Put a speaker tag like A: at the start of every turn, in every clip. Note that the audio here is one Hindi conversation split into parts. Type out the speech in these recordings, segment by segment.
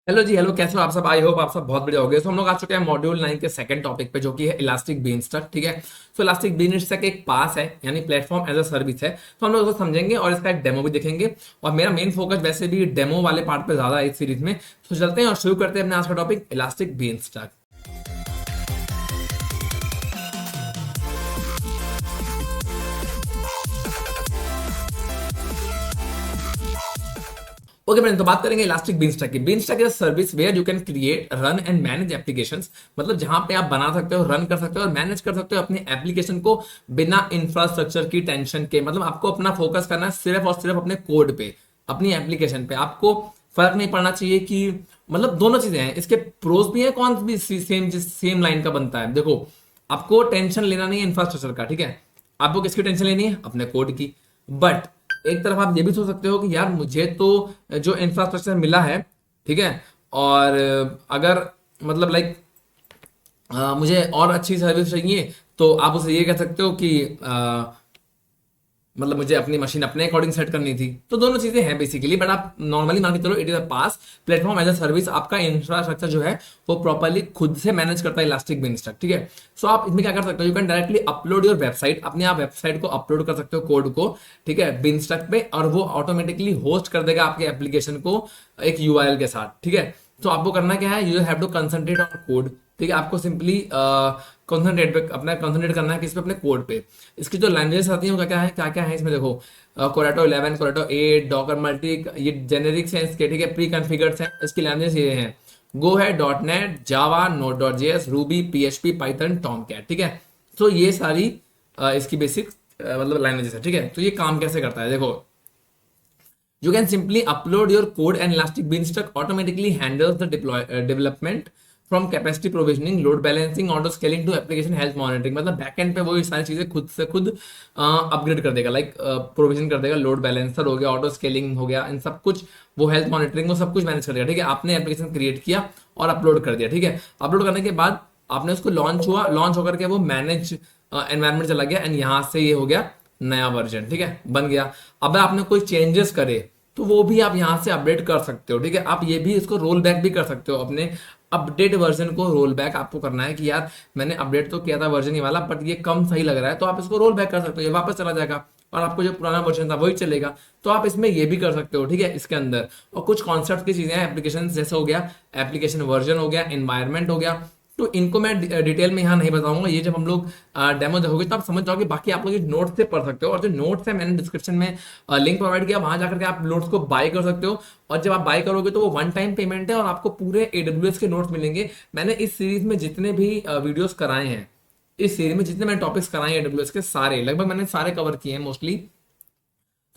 A: हेलो जी, हेलो। कैसे हो आप सब? आई होप आप सब बहुत बढ़िया हो गए। तो हम लोग आ चुके हैं मॉड्यूल 9 के सेकंड टॉपिक पे, जो कि है इलास्टिक बीनस्टैक। ठीक है। तो इलास्टिक बीनस्टैक एक पास है, यानी प्लेटफॉर्म एज अ सर्विस है। तो हम लोग उसको समझेंगे और इसका एक डेमो भी देखेंगे। और मेरा मेन फोकस वैसे भी डेमो वाले पार्ट पे ज्यादा है इस सीरीज में। तो चलते हैं और शुरू करते हैं अपने आज का topic, Elastic Beanstalk. Okay friend, तो बात करेंगे इलास्टिक बीनस्टैक की। Beanstalk is service where you can create, run and manage applications. मतलब जहां पे आप बना सकते हो, रन कर सकते हो और मैनेज कर सकते हो अपनी एप्लीकेशन को बिना इंफ्रास्ट्रक्चर की टेंशन के। मतलब आपको अपना फोकस करना है सिर्फ और सिर्फ अपने कोड पे, अपनी एप्लीकेशन पे। आपको फर्क नहीं पड़ना चाहिए कि मतलब दोनों चीजें हैं, इसके प्रोज भी हैं, कौन भी सेम लाइन का बनता है। देखो, आपको टेंशन लेना नहीं है इंफ्रास्ट्रक्चर का, ठीक है। आपको किसकी टेंशन लेनी है? अपने कोड की। बट एक तरफ आप ये भी सोच सकते हो कि यार मुझे तो जो इंफ्रास्ट्रक्चर मिला है, ठीक है, और अगर मतलब लाइक मुझे और अच्छी सर्विस चाहिए, तो आप उसे ये कह सकते हो कि मतलब मुझे अपनी मशीन अपने अकॉर्डिंग सेट करनी थी। तो दोनों चीजें हैं बेसिकली, बट आप नॉर्मली मान के चलो it is a PaaS platform as a service. आपका इंफ्रास्ट्रक्चर जो है वो प्रॉपर्ली खुद से मैनेज करता है इलास्टिक बीनस्टैक, ठीक है। सो आप इसमें क्या कर सकते हो, you can directly upload your website. अपने आप वेबसाइट को अपलोड कर सकते हो कोड को, ठीक है, बीनस्टैक पे, और वो ऑटोमेटिकली होस्ट कर देगा आपके एप्लीकेशन को एक यूआरएल के साथ, ठीक है। तो आपको करना क्या है, you have to concentrate on code, ठीक है। आपको सिंपली कंसंट्रेट पे अपना कंसंट्रेट करना है, किस पे? अपने कोड पे। इसकी जो लैंग्वेजेस आती हैं वो क्या क्या है, क्या क्या है इसमें देखो। कोरेटो 11, कोरेटो 8, डॉकर मल्टी, ये जेनेरिक्स हैं इसके, ठीक है, प्री कॉन्फ़िगर्ड हैं। इसकी लैंग्वेज ये हैं, गो है, dot net, Java, Node dot JS, Ruby, PHP, Python, Tomcat, ठीक है। तो ये सारी इसकी बेसिक मतलब लैंग्वेजेस है, ठीक है। तो ये काम कैसे करता है देखो, you can simply upload your code and Elastic Beanstalk automatically handles the development from capacity provisioning, load balancing, auto scaling to application health monitoring। मतलब बैकएंड पे वो ये सारी चीजें खुद से खुद अपग्रेड कर देगा, लाइक प्रोविजन कर देगा, लोड बैलेंसर हो गया, ऑटो स्केलिंग हो गया, इन सब कुछ, वो हेल्थ मॉनिटरिंग, वो सब कुछ मैनेज कर देगा, ठीक है। आपने एप्लीकेशन क्रिएट किया और अपलोड कर दिया, ठीक है। अपलोड करने के बाद आपने उसको लॉन्च हुआ, लॉन्च होकर के वो मैनेज एनवायरमेंट चला गया, एंड यहाँ से ये हो गया नया वर्जन, ठीक है, बन गया। अब आपने कोई चेंजेस करे तो वो भी आप यहाँ से अपडेट कर सकते हो, ठीक है। आप ये भी इसको रोल बैक भी कर सकते हो, अपने अपडेट वर्जन को रोल बैक आपको करना है कि यार मैंने अपडेट तो किया था वर्जन ये वाला, बट ये कम सही लग रहा है, तो आप इसको रोल बैक कर सकते हो, ये वापस चला जाएगा और आपको जो पुराना वर्जन था वही चलेगा। तो आप इसमें ये भी कर सकते हो, ठीक है, इसके अंदर। और कुछ कॉन्सेप्ट की चीजें हैं, एप्लीकेशन जैसे हो गया, एप्लीकेशन वर्जन हो गया, एनवायरमेंट हो गया। तो इनको मैं डिटेल में यहाँ नहीं बताऊंगा, ये जब हम लोग डेमो देखोगे तो आप समझ जाओगे। बाकी आप लोग ये नोट्स से पढ़ सकते हो, और जो नोट्स है मैंने डिस्क्रिप्शन में लिंक प्रोवाइड किया, वहां जाकर के आप नोट्स को बाय कर सकते हो। और जब आप बाय करोगे तो वो वन टाइम पेमेंट है और आपको पूरे AWS के नोट्स मिलेंगे। मैंने इस सीरीज में जितने भी वीडियोस कराए हैं, इस सीरीज में जितने मैंने टॉपिक्स कराए हैं AWS के, सारे लगभग मैंने सारे कवर किए हैं मोस्टली।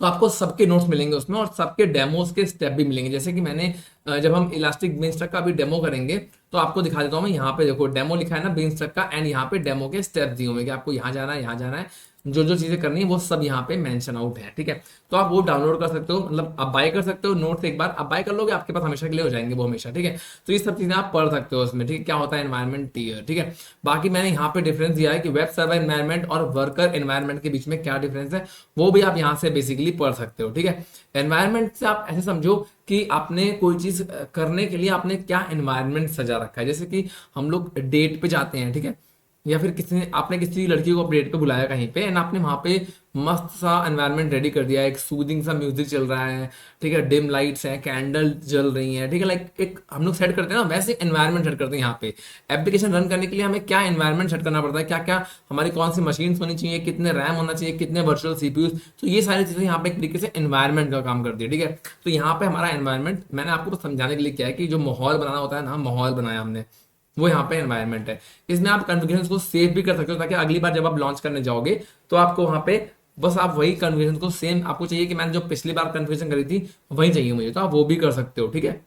A: तो आपको सबके नोट्स मिलेंगे उसमें, और सबके डेमोस के स्टेप भी मिलेंगे। जैसे कि मैंने जब हम इलास्टिक बीनस्टैक का भी डेमो करेंगे तो आपको दिखा देता हूँ मैं। यहाँ पे देखो डेमो लिखा है ना बीनस्टैक का, एंड यहाँ पे डेमो के स्टेप दिए हुए कि आपको यहाँ जाना है, यहाँ जाना है, जो जो चीजें करनी है वो सब यहाँ पे मेंशन आउट है, ठीक है। तो आप वो डाउनलोड कर सकते हो, मतलब आप बाय कर सकते हो नोट्स। एक बार आप बाय कर लोगे आपके पास हमेशा के लिए हो जाएंगे वो, हमेशा, ठीक है। तो ये सब चीजें आप पढ़ सकते हो उसमें, ठीक है, क्या होता है एनवायरमेंट टीयर, ठीक है। बाकी मैंने यहाँ पे डिफरेंस दिया है कि वेब सर्वर एनवायरमेंट और वर्कर एनवायरमेंट के बीच में क्या डिफरेंस है, वो भी आप यहाँ से बेसिकली पढ़ सकते हो, ठीक है। एनवायरमेंट से आप ऐसे समझो कि आपने कोई चीज करने के लिए आपने क्या एनवायरनमेंट सजा रखा है। जैसे कि हम लोग डेट पे जाते हैं, ठीक है, या फिर किसी ने आपने किसी लड़की को डेट पे बुलाया कहीं पे, एंड आपने वहां पे मस्त सा एनवायरनमेंट रेडी कर दिया है, एक सूदिंग सा म्यूजिक चल रहा है, ठीक है, डिम लाइट्स हैं, कैंडल जल रही हैं, ठीक है, लाइक एक हम लोग सेट करते हैं ना, वैसे एनवायरनमेंट सेट करते हैं। यहाँ पे एप्लीकेशन रन करने के लिए हमें क्या एनवायरनमेंट सेट करना पड़ता है, क्या क्या हमारी कौन सी मशीन होनी चाहिए, कितने रैम होना चाहिए, कितने वर्चुअल सीपीयूज। तो ये सारी चीजें यहाँ पे एक तरीके से एनवायरनमेंट का काम करती है, ठीक है। तो यहाँ पे हमारा एनवायरनमेंट मैंने आपको बस समझाने के लिए क्या है कि जो माहौल बनाना होता है ना, माहौल बनाया हमने, वो यहाँ पे एनवायरनमेंट है। इसमें आप कॉन्फ़िगरेशन को सेव भी कर सकते हो, ताकि अगली बार जब आप लॉन्च करने जाओगे तो आपको वहां पे बस आप वही कॉन्फ़िगरेशन को सेम आपको चाहिए कि मैंने जो पिछली बार कॉन्फ़िगरेशन करी थी वही चाहिए मुझे, तो आप वो भी कर सकते हो, ठीक है।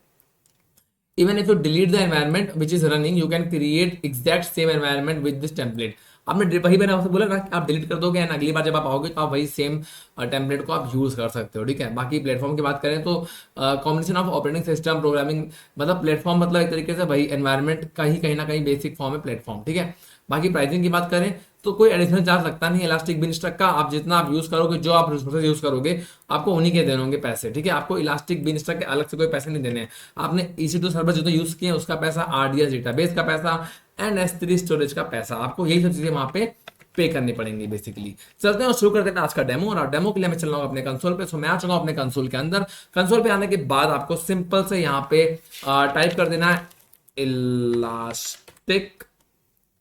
A: Even if you delete the environment which is running, you can create exact same environment with this template। आपने वही मैंने आपसे बोला ना कि आप डिलीट कर दोगे एंड अगली बार जब आप आओगे तो आप वही सेम टेम्पलेट को आप यूज कर सकते हो, ठीक है। बाकी प्लेटफॉर्म की बात करें तो combination of operating system programming, मतलब प्लेटफॉर्म मतलब एक तरीके से वही एनवायरनमेंट का ही कहीं ना कहीं बेसिक फॉर्म है प्लेटफॉर्म, ठीक है। बाकी प्राइसिंग की बात करें तो कोई एडिशनल चार्ज लगता नहीं इलास्टिक बिनस्टैक का। आप जितना आप यूज करोगे, जो आप रिसोर्सेज यूज करोगे, आपको उन्हीं के देने होंगे पैसे, ठीक है। आपको इलास्टिक बिनस्टैक के अलग से कोई पैसे नहीं देने हैं। आपने EC2 सर्वर जो यूज किए उसका पैसा, RDS डेटाबेस का पैसा एंड S3 स्टोरेज का पैसा, आपको यही सब चीजें वहां पे पे करनी पड़ेंगी बेसिकली। चलते हैं और शुरू करते हैं आज का डेमो। और डेमो के लिए मैं चल रहा हूँ अपने कंसोल पे। सो मैं आ चुका हूँ अपने कंसोल के अंदर। कंसोल पे आने के बाद आपको सिंपल से यहाँ पे टाइप कर देना है इलास्टिक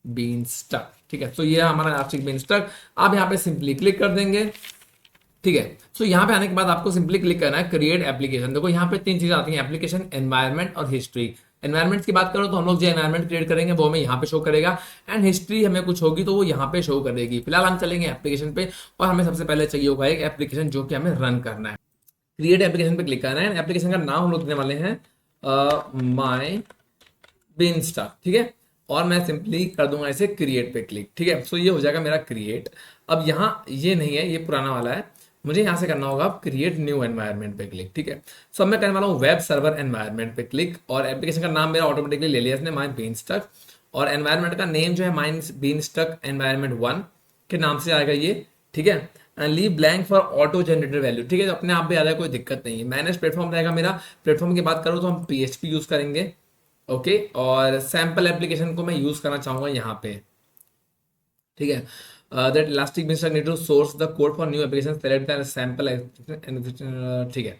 A: बीनस्टैक, ठीक है। तो ये हमारा इलास्टिक बीनस्टैक। आप यहाँ पे सिंपली क्लिक कर देंगे, ठीक है। सो यहाँ पे आने के बाद आपको सिंपली क्लिक करना है क्रिएट एप्लीकेशन। देखो यहाँ पे 3 चीजें आती हैं, एप्लीकेशन, एनवायरनमेंट और हिस्ट्री। एनवायरनमेंट की बात करो तो हम लोग जो एनवायरनमेंट क्रिएट करेंगे वो हमें यहाँ पे शो करेगा, एंड हिस्ट्री हमें कुछ होगी तो वो यहाँ पे शो करेगी। फिलहाल हम चलेंगे एप्लीकेशन पे, और हमें सबसे पहले चाहिए होगा एक एप्लीकेशन जो कि हमें रन करना है। क्रिएट एप्लीकेशन पे क्लिक करना है। एप्लीकेशन का नाम हम लोग देने वाले हैं माई बीनस्टैक, ठीक है। और मैं सिंपली कर दूंगा इसे क्रिएट पे क्लिक, ठीक है। सो ये हो जाएगा मेरा क्रिएट। अब यहाँ ये नहीं है, ये पुराना वाला है, मुझे यहाँ से करना होगा क्रिएट न्यू एनवायरनमेंट पे क्लिक, ठीक है। सो मैं करने वाला हूँ वेब सर्वर एनवायरनमेंट पे क्लिक, और एप्लीकेशन का नाम मेरा ऑटोमेटिकली ले लिया इसने, माई बीनस्टैक। और एनवायरनमेंट का नेम जो है माई बीनस्टैक एनवायरनमेंट 1 के नाम से आएगा ये, ठीक है। And leave blank for auto generated value, ठीक है। तो अपने आप भी आ जाए, कोई दिक्कत नहीं है। मैनेज प्लेटफॉर्म रहेगा मेरा। प्लेटफॉर्म की बात करूँ तो हम PHP यूज करेंगे, ओके। और सैम्पल एप्लीकेशन को मैं यूज करना चाहूंगा यहाँ पे, ठीक है। That Elastic Beanstalk need to source the code for new application, select the sample, ठीक है।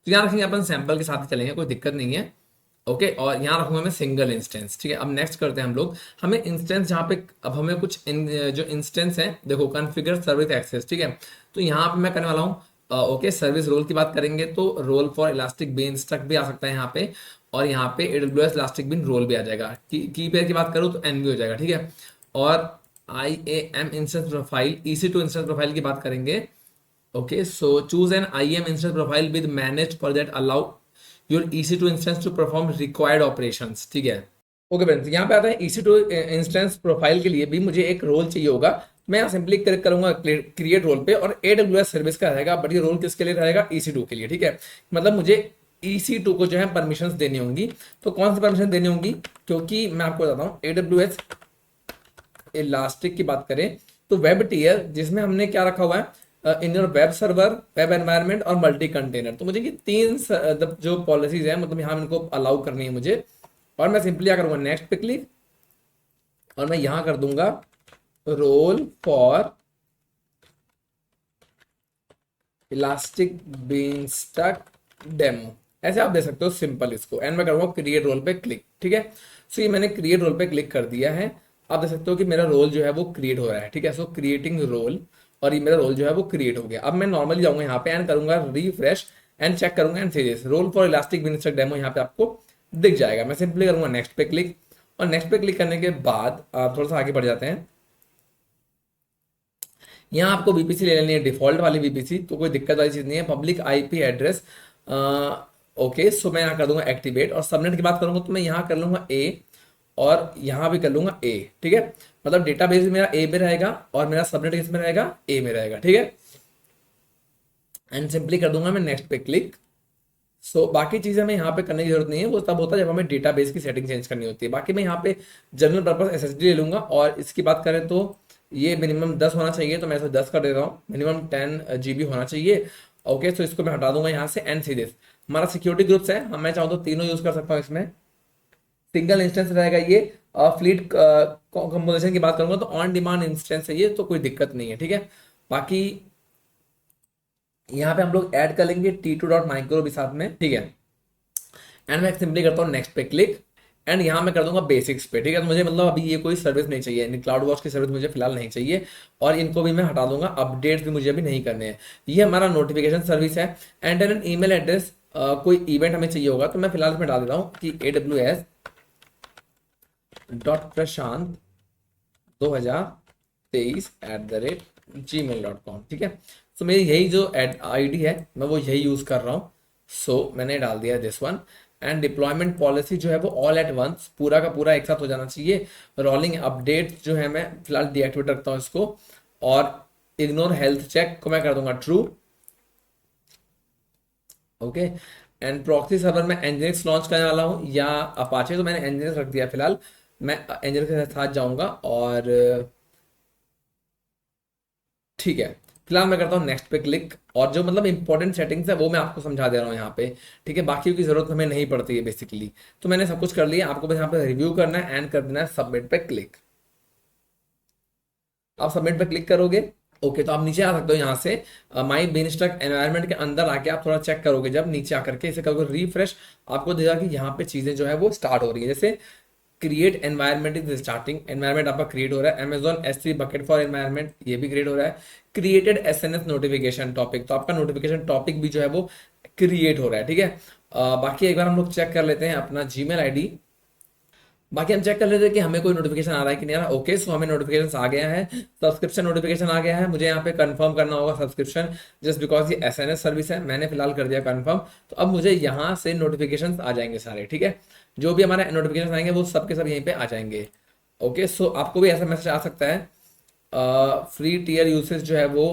A: तो यहाँ रखेंगे अपन सैम्पल के साथ ही चलेंगे, कोई दिक्कत नहीं है, ओके। और यहाँ रखूंगा मैं सिंगल इंस्टेंस, ठीक है। अब नेक्स्ट करते हैं हम लोग। हमें इंस्टेंस यहाँ पे, अब हमें कुछ जो इंस्टेंस है, देखो कॉन्फ़िगर सर्विस एक्सेस, ठीक है। तो यहाँ पे मैं करने वाला हूँ ओके। सर्विस रोल की बात करेंगे तो रोल फॉर इलास्टिक बीनस्टैक भी आ सकता है यहाँ पे, और यहाँ पे AWS इलास्टिक बीन रोल भी आ जाएगा। की पेयर की बात करूँ तो NB हो जाएगा, ठीक है। और IAM instance profile, EC2 instance profile की बात करेंगे, okay. So choose an IAM instance profile with manage for that allow your EC2 instance to perform required operations, ठीक है। ओके फ्रेंड्स, यहाँ पे आता है EC2 इंस्टेंस प्रोफाइल के लिए भी मुझे एक रोल चाहिए होगा। मैं यहाँ सिंपली क्लिक करूंगा क्रिएट रोल पे, और AWS सर्विस का रहेगा, बट ये रोल किसके लिए रहेगा? EC2 के लिए, ठीक है। मतलब मुझे EC2 को जो है परमिशंस देनी होंगी। तो कौन सी परमिशन देनी होंगी? क्योंकि मैं आपको बताता हूँ, AWS इलास्टिक की बात करें तो वेब टीयर, जिसमें हमने क्या रखा हुआ है, in your web server, web environment और मल्टी कंटेनर। तो मुझे ये 3 जो पॉलिसीज है, मतलब यहाँ इनको अलाउ करनी है मुझे। और मैं सिंपली क्या करूंगा, नेक्स्ट पे क्लिक, और मैं यहां कर दूंगा role for Elastic Beanstalk demo, ऐसे आप दे सकते हो सिंपल इसको। एंड मैं करूंगा क्रिएट रोल पे क्लिक, ठीक है। सो ये मैंने क्रिएट रोल पे क्लिक कर दिया है। आप देख सकते हो कि मेरा रोल जो है वो क्रिएट हो रहा है, ठीक है। सो क्रिएटिंग रोल, और ये मेरा रोल जो है वो क्रिएट हो गया। अब मैं नॉर्मली जाऊंगा यहाँ पे एंड करूंगा रिफ्रेश एंड चेक करूंगा, and series role for Elastic Beanstalk demo यहाँ पे आपको दिख जाएगा। मैं सिंपली करूंगा नेक्स्ट पे क्लिक, और नेक्स्ट पे क्लिक करने के बाद आप थोड़ा सा आगे बढ़ जाते हैं। यहाँ आपको VPC ले लेनी है, डिफॉल्ट वाली VPC, तो कोई दिक्कत वाली चीज नहीं है। Public IP address, okay. So मैं यहाँ कर दूंगा एक्टिवेट, और सबनेट की बात करूंगा तो मैं यहाँ कर लूंगा A, और यहाँ भी कर लूंगा A, ठीक है। मतलब डेटाबेस मेरा A में रहेगा, और मेरा सबनेट किस में रहेगा? A में रहेगा, ठीक है। एंड सिंपली कर दूंगा मैं नेक्स्ट पे क्लिक। सो बाकी चीजें हमें यहाँ पे करने की जरूरत नहीं है, वो तब होता है जब हमें डेटाबेस की सेटिंग चेंज करनी होती है। बाकी मैं यहाँ पे जनरल पर्पस SSD ले लूंगा, और इसकी बात करें तो ये मिनिमम 10 होना चाहिए, तो मैं इसे 10 कर देता हूँ। मिनिमम 10 GB होना चाहिए, ओके। सो इसको मैं हटा दूंगा यहाँ से। एंड सीरीज हमारा सिक्योरिटी ग्रुप्स है, हम मैं चाहूँ तो तीनों यूज कर सकता हूँ इसमें। सिंगल इंस्टेंस रहेगा ये। फ्लीट कंपोजिशन की बात करूंगा तो ऑन डिमांड इंस्टेंस है ये, तो कोई दिक्कत नहीं है, ठीक है। बाकी यहाँ पे हम लोग ऐड कर लेंगे T2.micro भी साथ में, ठीक है। एंड मैं सिंपली करता हूँ नेक्स्ट पे क्लिक, एंड यहाँ मैं कर दूंगा बेसिक्स पे, ठीक है। तो मुझे मतलब अभी ये कोई सर्विस नहीं चाहिए, क्लाउड वॉच की सर्विस मुझे फिलहाल नहीं चाहिए, और इनको भी मैं हटा दूंगा। अपडेट्स भी मुझे अभी नहीं करने हैं। ये हमारा नोटिफिकेशन सर्विस है। एंटर एन ईमेल एड्रेस, कोई इवेंट हमें चाहिए होगा, तो मैं फिलहाल इसमें डाल देता हूँ कि aws.prashant2023@gmail.com, ठीक है। तो मेरी यही जो ID है मैं वो यही यूज कर रहा हूँ। सो मैंने डाल दिया this one. And deployment policy जो है वो ऑल एट वंस, पूरा का पूरा एक साथ हो जाना चाहिए। रोलिंग अपडेट जो है मैं फिलहाल डीएक्टिवेट रखता हूँ इसको, और इग्नोर हेल्थ चेक को मैं कर दूंगा true, okay. And proxy server में एनजीनिक्स लॉन्च करने वाला हूँ या अपाचे, तो मैंने एनजीनिक्स रख दिया फिलहाल। मैं एंजल के साथ जाऊंगा और ठीक है, फिलहाल मैं करता हूँ नेक्स्ट पे क्लिक, और जो मतलब इंपॉर्टेंट सेटिंग्स है वो मैं आपको समझा दे रहा हूँ यहाँ पे। ठीक है, बाकी की जरूरत हमें नहीं पड़ती है बेसिकली। तो मैंने सब कुछ कर लिया, आपको बस यहाँ पे रिव्यू करना है एंड कर देना है सबमिट पे क्लिक। आप सबमिट पे क्लिक करोगे, ओके, तो आप नीचे आ सकते हो यहाँ से माई बीनस्टैक एनवायरनमेंट के अंदर आके आप थोड़ा चेक करोगे, जब नीचे आकर के इसे करोगे रिफ्रेश, आपको देगा कि यहाँ पे चीजें जो है वो स्टार्ट हो रही है। जैसे create environment is starting, environment आपका क्रिएट हो रहा है। Amazon S3 bucket for environment ये भी क्रिएट हो रहा है। क्रिएटेड SNS नोटिफिकेशन टॉपिक, तो आपका नोटिफिकेशन टॉपिक भी जो है वो क्रिएट हो रहा है। ठीक है, बाकी एक बार हम लोग चेक कर लेते हैं अपना जीमेल आईडी। बाकी हम चेक कर लेते हैं कि हमें कोई नोटिफिकेशन आ रहा है कि नहीं आ रहा। ओके, सो हमें नोटिफिकेशन आ गया है, सब्सक्रिप्शन नोटिफिकेशन आ गया है। मुझे यहाँ पे कंफर्म करना होगा सब्सक्रिप्शन, जस्ट बिकॉज ये SNS सर्विस है। मैंने फिलहाल कर दिया कंफर्म। तो अब मुझे यहाँ से नोटिफिकेशन आ जाएंगे सारे। ठीक है, जो भी हमारे नोटिफिकेशन आएंगे वो सब के सब यहीं पे आ जाएंगे। ओके, सो आपको भी ऐसा मैसेज आ सकता है, फ्री टीयर यूसेज जो है वो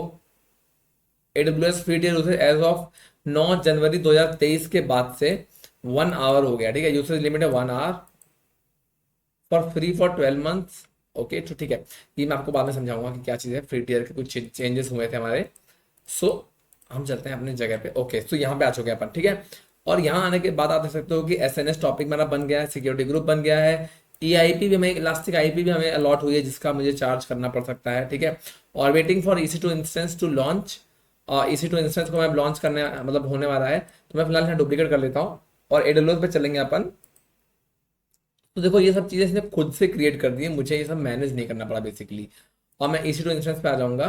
A: AWS free tier usage as of 9 January 2023 के बाद से 1 आवर हो गया। ठीक है, यूसेज लिमिट है 1 hour for free for 12 months. Okay, तो ठीक है, ये मैं आपको बाद में समझाऊंगा कि क्या चीज़ है। फ्री टीयर के कुछ चेंजेस हुए थे हमारे। सो हम चलते हैं अपनी जगह पे। ओके, तो यहाँ पे आ चुके हैं अपन। ठीक है, और यहाँ आने के बाद आप देख सकते हो कि SNS टॉपिक मेरा बन गया है, सिक्योरिटी ग्रुप बन गया है, EIP भी हमें, इलास्टिक IP भी हमें अलॉट हुई है जिसका मुझे चार्ज करना पड़ सकता है। ठीक है, और waiting for EC2 instance to launch, EC2 instance को मैं लॉन्च करने मतलब होने वाला है, तो मैं फिलहाल यहाँ डुप्लीकेट कर लेता हूँ और AWS पे चलेंगे अपन। तो देखो ये सब चीज़ें इसने खुद से क्रिएट कर दी है, मुझे ये सब मैनेज नहीं करना पड़ा बेसिकली। और मैं EC2 इंस्टेंस पे आ जाऊंगा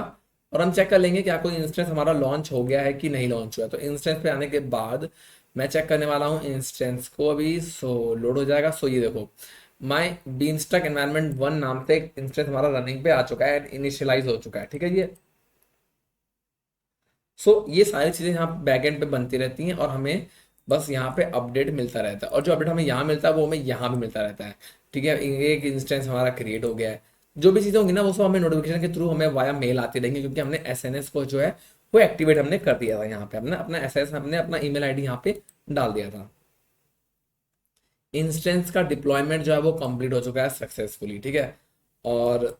A: और हम चेक कर लेंगे क्या कोई इंस्टेंस हमारा लॉन्च हो गया है कि नहीं लॉन्च हुआ है। तो इंस्टेंस पे आने के बाद मैं चेक करने वाला हूँ इंस्टेंस को अभी। सो लोड हो जाएगा। सो ये देखो माई बीनस्टैक एनवायरनमेंट 1 नाम से एक इंस्टेंस हमारा रनिंग पे आ चुका है, इनिशियलाइज हो चुका है। ठीक है, ये ये सारी चीज़ें यहाँ बैकएंड पे बनती रहती हैं और हमें बस यहाँ पे अपडेट मिलता रहता है, और जो अपडेट हमें यहाँ मिलता है वो हमें यहाँ भी मिलता रहता है। ठीक है, एक इंस्टेंस हमारा क्रिएट हो गया है। जो भी चीज़ें होंगी ना वो सब हमें नोटिफिकेशन के थ्रू हमें वाया मेल आती रहेंगी, क्योंकि हमने SNS को जो है वो एक्टिवेट हमने कर दिया था। यहाँ पे हमने अपना SS, हमने अपना ईमेल ID यहाँ पे डाल दिया था। इंस्टेंस का डिप्लॉयमेंट जो है वो कंप्लीट हो चुका है सक्सेसफुली। ठीक है, और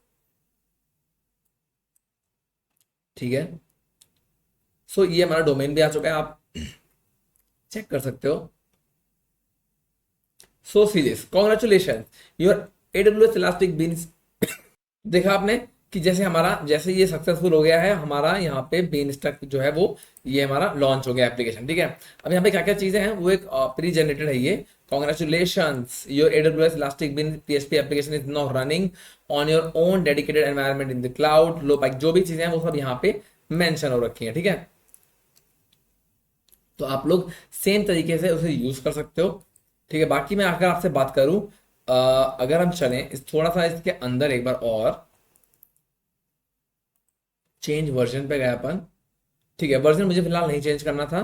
A: ठीक है, ये हमारा डोमेन भी आ चुका है, आप चेक कर सकते हो। So serious, congratulation, your AWS elastic beans. देखा आपने कि जैसे हमारा, जैसे ये सक्सेसफुल हो गया है हमारा यहाँ पे बीनस्टैक जो है वो, ये हमारा लॉन्च हो गया एप्लीकेशन। ठीक है, अब यहाँ पे क्या क्या चीजें हैं वो एक प्री जनरेटेड है ये। Congratulations, your AWS elastic bean PHP application is now running on your own dedicated environment in the cloud. लो बाइक, जो भी चीजें हैं वो सब यहाँ पे मेंशन हो रखी है। ठीक है, तो आप लोग सेम तरीके से उसे यूज कर सकते हो। ठीक है, बाकी मैं अगर आपसे बात करूं, अगर हम चलें इस थोड़ा सा इसके अंदर एक बार और, चेंज वर्जन पे गए अपन। ठीक है, वर्जन मुझे फिलहाल नहीं चेंज करना था।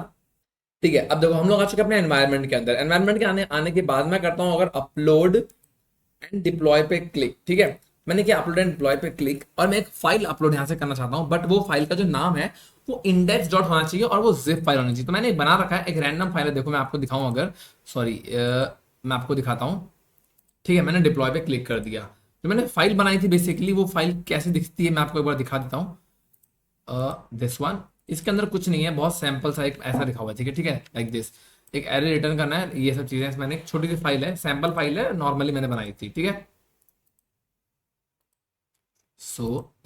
A: ठीक है, अब देखो हम लोग आ चुके हैं अपने एनवायरनमेंट के अंदर। एनवायरनमेंट के आने आने के बाद मैं करता हूं अगर अपलोड एंड डिप्लॉय पे क्लिक। ठीक है, मैंने किया अपलोड एंड डिप्लॉय पे क्लिक और मैं एक फाइल अपलोड यहां से करना चाहता हूं, बट वो फाइल का जो नाम है वो इंडेक्स डॉट होना चाहिए और वो जिप फाइल होनी चाहिए। तो मैंने एक बना रखा है, एक रैंडम फाइल है। देखो मैं आपको दिखाऊं अगर, सॉरी मैं आपको दिखाता हूँ। ठीक है, मैंने डिप्लॉय पे क्लिक कर दिया। जो मैंने फाइल बनाई थी बेसिकली, वो फाइल कैसे दिखती है मैं आपको एक बार दिखा देता हूँ। दिस वन, इसके अंदर कुछ नहीं है, बहुत सैंपल सा एक ऐसा लिखा हुआ है। ठीक है, ठीक है, लाइक दिस, एक एरे रिटर्न करना है, ये सब चीजें। मैंने एक छोटी सी फाइल है, सैंपल फाइल है, नॉर्मली मैंने बनाई थी। ठीक है,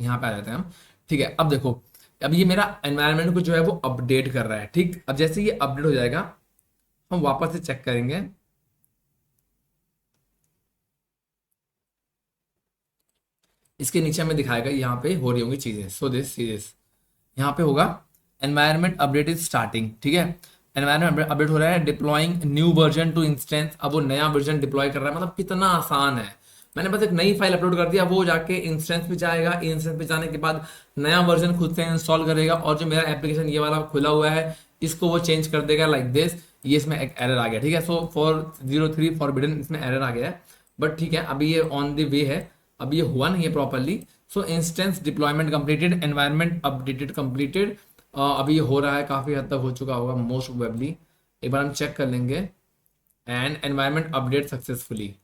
A: यहाँ पे आ जाते हैं हम। ठीक है, अब देखो, अब ये मेरा एनवायरनमेंट को जो है वो अपडेट कर रहा है। ठीक, अब जैसे ये अपडेट हो जाएगा हम वापस से चेक करेंगे। इसके नीचे हमें दिखाएगा यहाँ पे हो रही होंगी चीजें। दिस यहाँ पे होगा एनवायरनमेंट अपडेट इज स्टार्टिंग। ठीक है, एनवायरनमेंट अपडेट हो रहा है, deploying new version two instance. अब वो नया वर्जन डिप्लॉय कर रहा है, मतलब कितना आसान है। मैंने बस एक नई फाइल अपलोड कर दिया, वो जाके इंस्टेंस पे जाएगा, इंस्टेंस पे जाने के बाद नया वर्जन खुद से इंस्टॉल करेगा, और जो मेरा एप्लीकेशन ये वाला खुला हुआ है इसको वो चेंज कर देगा लाइक दिस। ये इसमें एक एरर आ गया। ठीक है, for 03 फॉरबिडन इसमें एरर आ गया है, बट ठीक है अभी ये ऑन द वे है, अभी ये हुआ नहीं है properly. Instance deployment completed, environment updated completed. अभी ये हो रहा है, काफ़ी हद तक हो चुका होगा मोस्ट प्रोबेबली। एक बार हम चेक कर लेंगे, एंड एनवायरनमेंट अपडेट सक्सेसफुली।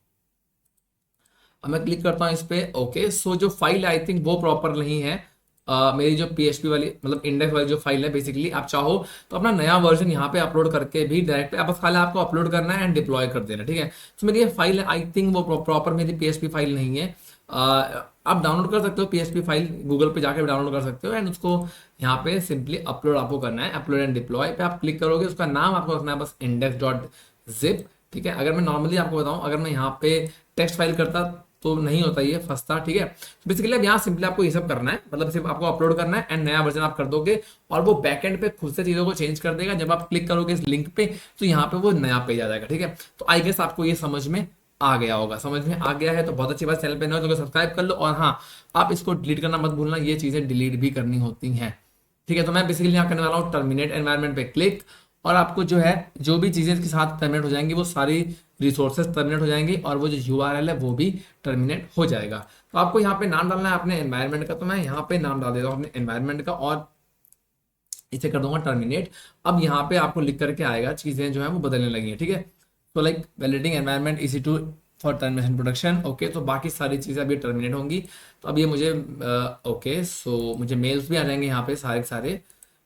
A: अब मैं क्लिक करता हूँ इस पे। ओके, सो जो फाइल है आई थिंक वो प्रॉपर नहीं है। मेरी जो PHP वाली मतलब इंडेक्स वाली जो फाइल है, बेसिकली आप चाहो तो अपना नया वर्जन यहाँ पे अपलोड करके भी डायरेक्ट आप बस खाली आपको अपलोड करना है एंड डिप्लॉय कर देना, ठीक है। तो मेरी ये फाइल है आई थिंक वो प्रॉपर मेरी PHP फाइल नहीं है। आप डाउनलोड कर सकते हो PHP फाइल, गूगल पे जाकर डाउनलोड कर सकते हो एंड उसको यहाँ पे सिंपली अपलोड आपको करना है। अपलोड एंड डिप्लॉय पे आप क्लिक करोगे, उसका नाम आपको रखना है बस index.zip, ठीक है। अगर मैं नॉर्मली आपको बताऊं, अगर मैं यहाँ पे टेक्स्ट फाइल करता तो नहीं होता, ये फंसता, ठीक है। तो बेसिकली अब यहाँ सिंपली आपको ये सब करना है, मतलब सिर्फ आपको अपलोड करना है एंड नया वर्जन आप कर दोगे और वो बैकएंड पे खुद से चीजों को चेंज कर देगा। जब आप क्लिक करोगे इस लिंक पे तो यहाँ पे वो नया पेज आ जाएगा, ठीक है। तो आई गेस आपको ये समझ में आ गया होगा। समझ में आ गया है तो बहुत अच्छी बात, चैनल पे नए हो तो सब्सक्राइब कर लो। और हाँ, आप इसको डिलीट करना मत भूलना, ये चीजें डिलीट भी करनी होती हैं, ठीक है। तो मैं बेसिकली यहाँ करने वाला हूँ टर्मिनेट एनवायरनमेंट पे क्लिक, और आपको जो है जो भी चीजें इसके साथ टर्मिनेट हो जाएंगी वो सारी रिसोर्सेज टर्मिनेट हो जाएंगी और वो जो URL है वो भी टर्मिनेट हो जाएगा। तो आपको यहाँ पे नाम डालना है अपने एनवायरनमेंट का, तो मैं यहाँ पे नाम डाल देता हूँ अपने एनवायरनमेंट का और इसे कर दूंगा टर्मिनेट। अब यहाँ पे आपको लिख करके आएगा चीजें जो है वो बदलने लगी है, ठीक है। तो like validating environment EC2 for termination production, okay. तो बाकी सारी चीजें अभी टर्मिनेट होंगी। तो अब ये मुझे ओके, सो मुझे मेल्स भी आ जाएंगे यहाँ पे सारे के सारे,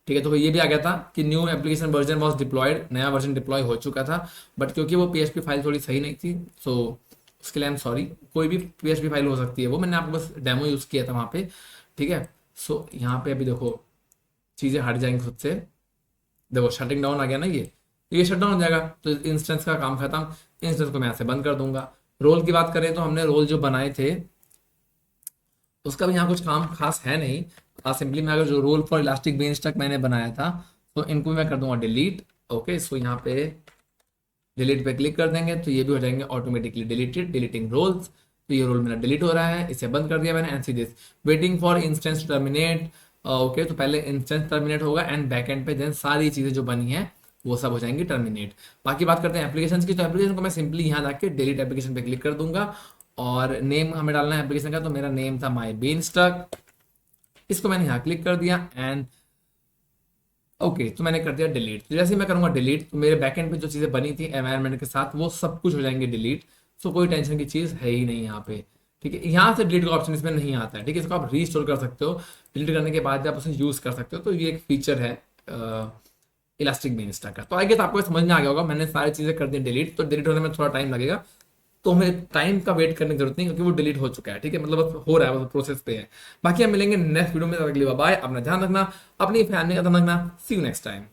A: ठीक है। तो ये भी आ गया था कि new application version was deployed, नया वर्जन डिप्लॉय हो चुका था, बट क्योंकि वो PHP फाइल थोड़ी सही नहीं थी, सो उसके लिए आई एम सॉरी। कोई भी PHP फाइल हो सकती है, वो मैंने आपको बस डेमो यूज किया था वहाँ पे, ठीक है। सो यहाँ पे अभी देखो चीज़ें हट जाएंगी खुद से, देखो शटिंग डाउन आ गया ना, ये शट डाउन हो जाएगा तो इंस्टेंस का काम खत्म। इंस्टेंस को मैं यहाँ से बंद कर दूंगा। रोल की बात करें तो हमने रोल जो बनाए थे उसका भी यहाँ कुछ काम खास है नहीं। सिंपली मैं अगर जो रोल फॉर इलास्टिक बेंच तक मैंने बनाया था तो इनको मैं कर दूंगा डिलीट। ओके, सो यहाँ पे डिलीट पे क्लिक कर देंगे तो ये भी हो जाएंगे ऑटोमेटिकली डिलीटेड, डिलीटिंग रोल्स। तो ये रोल मेरा डिलीट हो रहा है, इसे बंद कर दिया मैंने। And see this waiting for instance terminate. Okay, तो पहले इंस्टेंस टर्मिनेट होगा एंड बैकएंड पे देन सारी चीजें जो बनी है वो सब हो जाएंगी टर्मिनेट। बाकी बात करते हैं एप्लीकेशन की, तो एप्लीकेशन को मैं सिंपली यहाँ जाके डिलीट एप्लीकेशन पे क्लिक कर दूंगा और नेम हमें डालना है एप्लीकेशन का, तो मेरा नेम था माई बीनस्टॉक। इसको मैंने यहाँ क्लिक कर दिया एंड ओके, तो मैंने कर दिया डिलीट। तो जैसे ही मैं करूंगा डिलीट तो मेरे बैकएंड पे जो चीजें बनी थी एनवायरनमेंट के साथ वो सब कुछ हो जाएंगे डिलीट। सो कोई टेंशन की चीज है ही नहीं यहाँ पे, ठीक है। यहाँ से डिलीट का ऑप्शन इसमें नहीं आता है, ठीक है। इसको आप रीस्टोर कर सकते हो, डिलीट करने के बाद भी आप उसे यूज कर सकते हो। तो ये एक फीचर है इलास्टिक बीनस्टैक का। तो आई गेस आपको समझ में आ गया होगा। मैंने सारी चीजें कर दी डिलीट, तो डिलीट होने में थोड़ा टाइम लगेगा, तो हमें टाइम का वेट करने की जरूरत नहीं क्योंकि वो डिलीट हो चुका है, ठीक है। मतलब हो रहा है, वो प्रोसेस पे है। बाकी हम मिलेंगे नेक्स्ट वीडियो में, तब तक के लिए बाय। अपना ध्यान रखना, अपनी फैमिली का ध्यान रखना। सी यू नेक्स्ट टाइम।